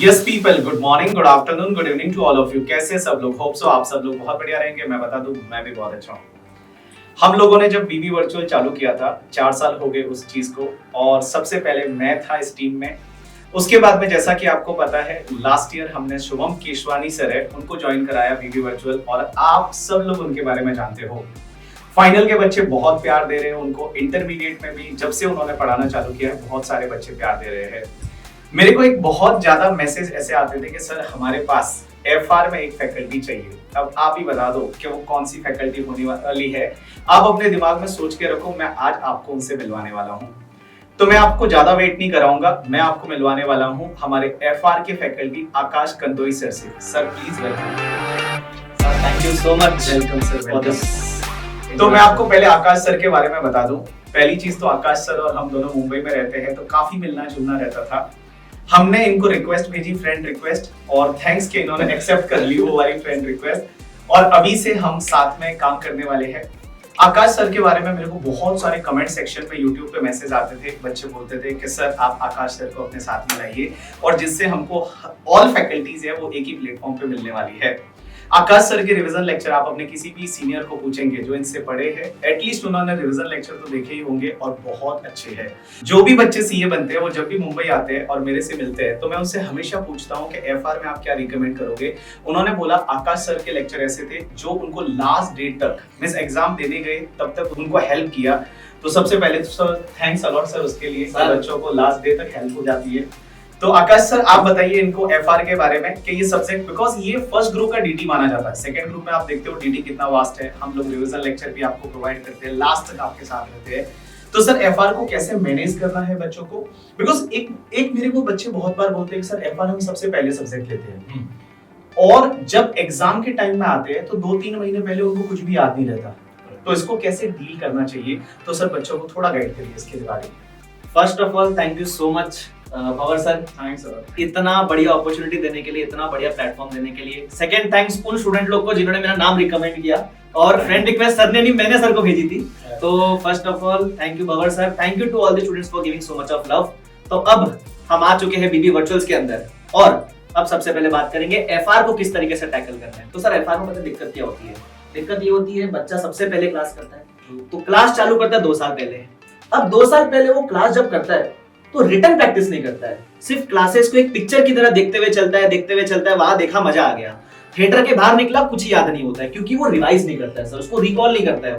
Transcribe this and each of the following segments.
Yes people, good morning, good afternoon, good evening to all of you. कैसे सब लोग? Hope so आप सब लोग बहुत बढ़िया रहेंगे। मैं बता दूं, मैं भी बहुत अच्छा हूँ। हम लोगों ने जब बीबी वर्चुअल चालू किया था, 4 साल हो गए उस चीज को, और सबसे पहले मैं था इस टीम में। उसके बाद में जैसा कि आपको पता है, लास्ट ईयर हमने शुभम केशवानी सर है, उनको ज्वाइन कराया बीबी वर्चुअल, और आप सब लोग उनके बारे में जानते हो। फाइनल के बच्चे बहुत प्यार दे रहे हैं उनको। इंटरमीडिएट में भी जब से उन्होंने पढ़ाना चालू किया है, बहुत सारे बच्चे प्यार दे रहे हैं। मेरे को एक बहुत ज्यादा मैसेज ऐसे आते थे कि सर हमारे पास एफआर में एक फैकल्टी चाहिए। अब आप ही बता दो कि वो कौन सी फैकल्टी होने वाली है। आप अपने दिमाग में सोच के रखो, मैं आज आपको उनसे मिलवाने वाला हूँ। तो मैं आपको ज्यादा वेट नहीं कराऊंगा, मैं आपको मिलवाने वाला हूँ हमारे एफआर के फैकल्टी आकाश कंदोई सर से। Sir please welcome. Thank you so much. Welcome sir, welcome. तो मैं आपको पहले आकाश सर के बारे में बता दूं। पहली चीज तो आकाश सर और हम दोनों मुंबई में रहते हैं, तो काफी मिलना जुलना रहता था। हमने इनको रिक्वेस्ट भेजी, फ्रेंड रिक्वेस्ट, और थैंक्स कि इन्होंने एक्सेप्ट कर ली वो वाली फ्रेंड रिक्वेस्ट, और अभी से हम साथ में काम करने वाले हैं। आकाश सर के बारे में मेरे को बहुत सारे कमेंट सेक्शन पे यूट्यूब पे मैसेज आते थे। बच्चे बोलते थे कि सर आप आकाश सर को अपने साथ में लाइए, और जिससे हमको ऑल फैकल्टीज है वो एक ही प्लेटफॉर्म पे मिलने वाली है। आकाश सर के रिवीजन लेक्चर आप अपने किसी भी सीनियर को पूछेंगे जो इनसे पढ़े हैं, एटलीस्ट उन्होंने रिवीजन लेक्चर तो देखे ही होंगे, और बहुत अच्छे हैं। जो भी बच्चे सीए बनते हैं वो जब भी मुंबई आते हैं और मेरे से मिलते हैं, तो मैं उनसे हमेशा पूछता हूँ कि एफआर में आप क्या रिकमेंड करोगे। उन्होंने बोला आकाश सर के लेक्चर ऐसे थे जो उनको लास्ट डेट तक मींस एग्जाम देने गए तब तक उनको हेल्प किया। तो सबसे पहले तो सर थैंक्स अलॉट सर उसके लिए, बच्चों को लास्ट डे तक हेल्प हो जाती है। तो आकाश सर आप बताइए इनको एफआर के बारे में कि ये सब्जेक्ट, बिकॉज ये फर्स्ट ग्रुप का डीटी माना जाता है। सेकंड ग्रुप में आप देखते हो डीटी कितना वास्ट है। हम लोग रिवीजन लेक्चर भी आपको प्रोवाइड करते हैं, लास्ट तक आपके साथ रहते हैं। तो सर एफआर को कैसे मैनेज करना है बच्चों को, बिकॉज एक मेरे को बच्चे बहुत बार बोलते हैं कि सर एफआर हम सबसे पहले सब्जेक्ट लेते हैं, और जब एग्जाम के टाइम में आते हैं तो 2-3 महीने पहले उनको कुछ भी याद नहीं रहता। तो इसको कैसे डील करना चाहिए, तो सर बच्चों को थोड़ा गाइड करिए इसके बारे में। First of all thank you so much Bhawar sir, thanks sir, इतना बढ़िया अपॉर्चुनिटी देने के लिए, इतना बढ़िया प्लेटफॉर्म देने के लिए। सेकंड थैंक्स उन स्टूडेंट लोग को जिन्होंने मेरा नाम रिकमेंड किया, और फ्रेंड रिक्वेस्ट सर ने नहीं, मैंने सर को भेजी थी। तो first of all thank you Bhawar sir, thank you to all the students for giving so much of love. तो अब हम आ चुके हैं बीबी वर्चुअल्स के अंदर, और अब सबसे पहले बात करेंगे एफआर को किस तरीके से टैकल करना है। तो सर एफआर में पता दिक्कत क्या होती है? दिक्कत ये होती है बच्चा सबसे पहले क्लास करता है, तो क्लास चालू करता है 2 साल पहले। अब 2 साल पहले वो क्लास जब करता है तो रिटर्न प्रैक्टिस नहीं करता है, सिर्फ क्लासेस को एक पिक्चर की तरह देखते हुए चलता है, वहां देखा मजा आ गया, थिएटर के बाहर निकला कुछ याद नहीं होता है, क्योंकि वो रिवाइज नहीं करता है सर, उसको रिकॉल नहीं करता है।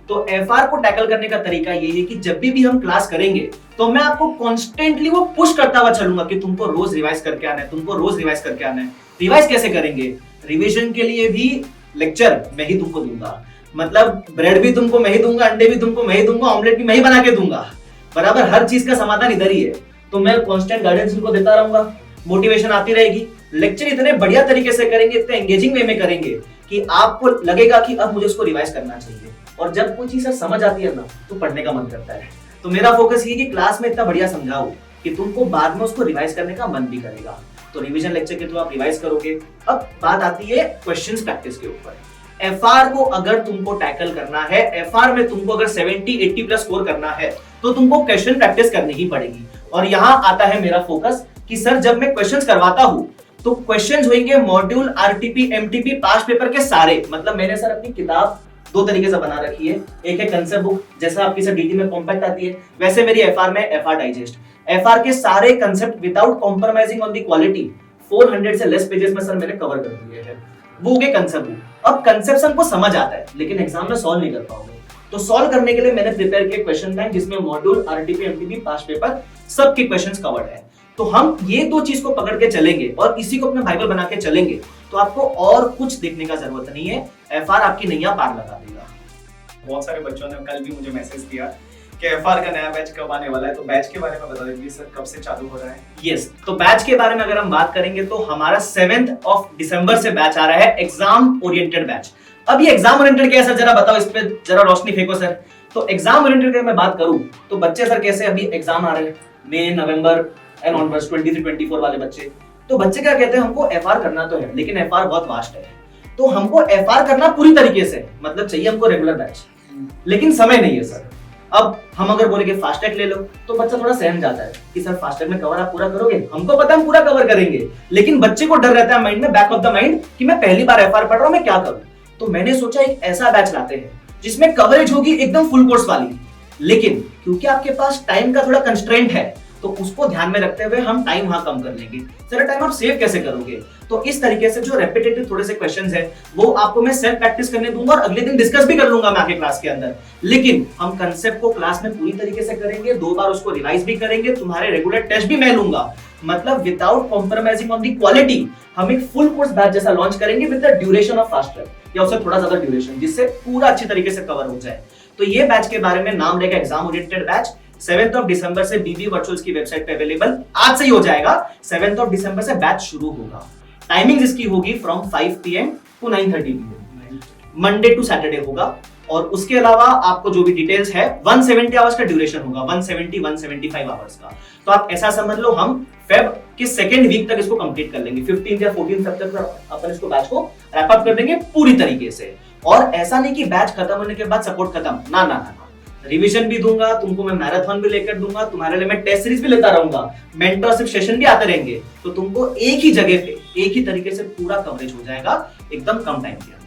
तो एफआर को टैकल करने का तरीका ये है कि जब भी हम क्लास करेंगे तो मैं आपको कॉन्स्टेंटली वो पुश करता हुआ चलूंगा कि तुमको रोज रिवाइज करके आना है, तुमको रोज रिवाइज करके आना है। रिवाइज कैसे करेंगे? रिविजन के लिए भी लेक्चर मैं ही तुमको दूंगा, मतलब ब्रेड भी तुमको मैं ही दूंगा, अंडे भी तुमको मैं ही दूंगा, ऑमलेट भी मैं ही बना के दूंगा, बराबर हर चीज का समाधान इधर ही है। तो मैं कांस्टेंट गाइडेंस उनको देता रहूंगा, मोटिवेशन आती रहेगी। लेक्चर इतने बढ़िया तरीके से करेंगे, इतने एंगेजिंग वे में करेंगे कि आपको लगेगा कि अब मुझे उसको रिवाइज करना चाहिए। और जब कोई चीज समझ आती है ना, तो पढ़ने का मन करता है। तो मेरा फोकस ये कि क्लास में इतना बढ़िया समझाओ कि तुमको बाद में उसको रिवाइज करने का मन भी करेगा। तो रिवीजन लेक्चर के थ्रू आप रिवाइज करोगे। अब बात आती है क्वेश्चंस प्रैक्टिस के ऊपर। एफआर को अगर तुमको टैकल करना है, एफआर में तुमको अगर 70-80 प्लस स्कोर करना है, तो तुमको क्वेश्चन प्रैक्टिस करनी ही पड़ेगी। और यहां आता है मेरा फोकस कि सर जब मैं क्वेश्चंस करवाता हूं तो क्वेश्चंस होंगे module, RTP, MTP, past paper के सारे। मतलब मैंने सर अपनी किताब 2 तरीके से बना रखी है। एक है कंसेप्ट बुक, जैसा आपकी सर डीटी में कॉम्पैक्ट आती है, वैसे मेरी एफआर में एफआर डाइजेस्ट। एफआर के सारे concept without compromising on the quality 400 से लेस पेजेस में सर मैंने कवर कर दिए हैं। वो के कंसेप्ट बुक। अब कंसेप्शन को समझ आता है, लेकिन एग्जाम में सॉल्व नहीं कर पाओगे। तो सॉल्व करने के लिए मैंने प्रिपेयर किया क्वेश्चन बैंक, जिसमें module, RTP, MTP, past paper सबके क्वेश्चंस कवर्ड है। तो हम ये 2 चीज को पकड़ के चलेंगे और इसी को अपना बाइबल बना के चलेंगे, तो आपको और कुछ देखने का जरूरत नहीं है। एफआर आपकी नैया पार लगा देगा। बहुत सारे बच्चों ने कल भी मुझे मैसेज किया कि एफआर का नया बैच कब आने वाला है। तो बैच के बारे में बता दीजिए सर, कब से चालू हो रहा है? यस, तो बैच के बारे में अगर हम बात करेंगे तो हमारा 7 दिसंबर से बैच आ रहा है, एग्जाम ओरिएंटेड बैच। अब ये एग्जाम ओरिएंटेड क्या है सर, जरा बताओ, इस पे जरा रोशनी फेंको सर। तो एग्जाम ओरिएंटेड की मैं बात करूं तो बच्चे सर कैसे, अभी एग्जाम आ रहे हैं मई, नवंबर एंड ऑनवर्ड्स, 23-24 वाले बच्चे। तो बच्चे क्या कहते हैं, हमको एफआर करना तो है, लेकिन एफआर बहुत वास्ट है, तो हमको एफआर करना पूरी तरीके से, मतलब चाहिए हमको रेगुलर बैच, लेकिन समय नहीं है सर। अब हम अगर बोलेंगे फास्टैग ले लो तो बच्चा थोड़ा सहम जाता है कि सर फास्टैग में कवर आप पूरा करोगे, हमको पता है हम पूरा कवर करेंगे, लेकिन बच्चे को डर रहता है माइंड में, बैक ऑफ द माइंड, कि मैं पहली बार एफआर पढ़ रहा हूं, मैं क्या करूं। तो मैंने सोचा एक ऐसा बैच लाते हैं जिसमें कवरेज होगी एकदम फुल कोर्स वाली, लेकिन क्योंकि आपके पास टाइम का थोड़ा कंस्ट्रेंट है तो उसको ध्यान में रखते हुए हम टाइम वहां कम कर लेंगे। सर टाइम आप सेव कैसे करोगे? तो इस तरीके से जो रेपिटेटिव थोड़े से क्वेश्चंस हैं वो आपको मैं सेल्फ प्रैक्टिस करने दूंगा और अगले दिन डिस्कस भी कर लूंगा मैं आके क्लास के अंदर, लेकिन हम कंसेप्ट को क्लास में पूरी तरीके से करेंगे, 2 बार उसको रिवाइज भी करेंगे, तुम्हारे रेगुलर टेस्ट भी मैं लूंगा, मतलब without compromising on the quality हम एक फुल कोर्स बैच जैसा लॉन्च करेंगे with the duration of fast track या उससे थोड़ा ज्यादा ड्यूरेशन, जिससे पूरा अच्छी तरीके से कवर हो जाए। तो ये बैच के बारे में नाम रहेगा exam oriented batch. 7th of December से बीबी वर्चुअल्स की वेबसाइट पे अवेलेबल, आज से ही हो जाएगा। 7th ऑफ दिसंबर से बैच शुरू होगा। टाइमिंग्स इसकी होगी from 5 PM to 9:30 PM, Monday to Saturday होगा। और उसके अलावा आपको जो भी डिटेल्स है 170 आवर्स का ड्यूरेशन होगा, 175 आवर्स का। तो आप ऐसा समझ लो हम फेब के सेकेंड वीक तक इसको कंप्लीट कर लेंगे, 15 या 14 फेब तक अपन इसको बैच को रैप अप कर देंगे पूरी तरीके से। और ऐसा नहीं कि बैच खत्म होने के बाद सपोर्ट खत्म, ना ना ना, रिवीजन भी दूंगा तुमको, मैं मैराथन भी लेकर दूंगा, तुम्हारे लिए मैं टेस्ट सीरीज भी लेता रहूंगा, मेंटरशिप सेशन भी आते रहेंगे, तो तुमको एक ही जगह पे एक ही तरीके से पूरा कवरेज हो जाएगा एकदम कम टाइम के अंदर।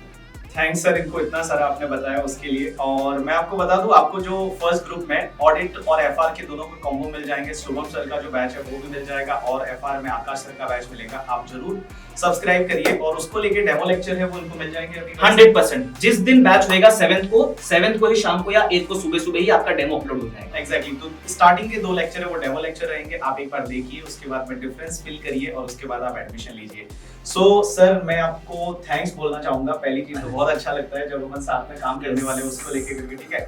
थैंक्स सर, इनको इतना सारा आपने बताया उसके लिए। और मैं आपको बता दूं, आपको जो फर्स्ट ग्रुप में ऑडिट और एफआर के दोनों को कॉम्बो मिल जाएंगे, शुभम सर का जो बैच है वो भी मिल जाएगा और एफआर में आकाश सर का बैच मिलेगा। आप जरूर सब्सक्राइब करिए और उसको लेके डेमो लेक्चर है वो उनको मिल जाएंगे अभी 100%। जिस दिन बैच होएगा 7th को ही शाम को या 8th को सुबह ही आपका डेमो अपलोड हो जाएगा। एग्जैक्टली। तो स्टार्टिंग के 2 लेक्चर है वो डेमो लेक्चर रहेंगे, आप एक बार देखिए, उसके बाद में डिफरेंस फील करिए और उसके बाद आप एडमिशन लीजिए। सो सर मैं आपको थैंक्स बोलना चाहूंगा। पहली चीज तो बहुत अच्छा लगता है जब अपन साथ में काम करने वाले उसको लेके, ठीक है।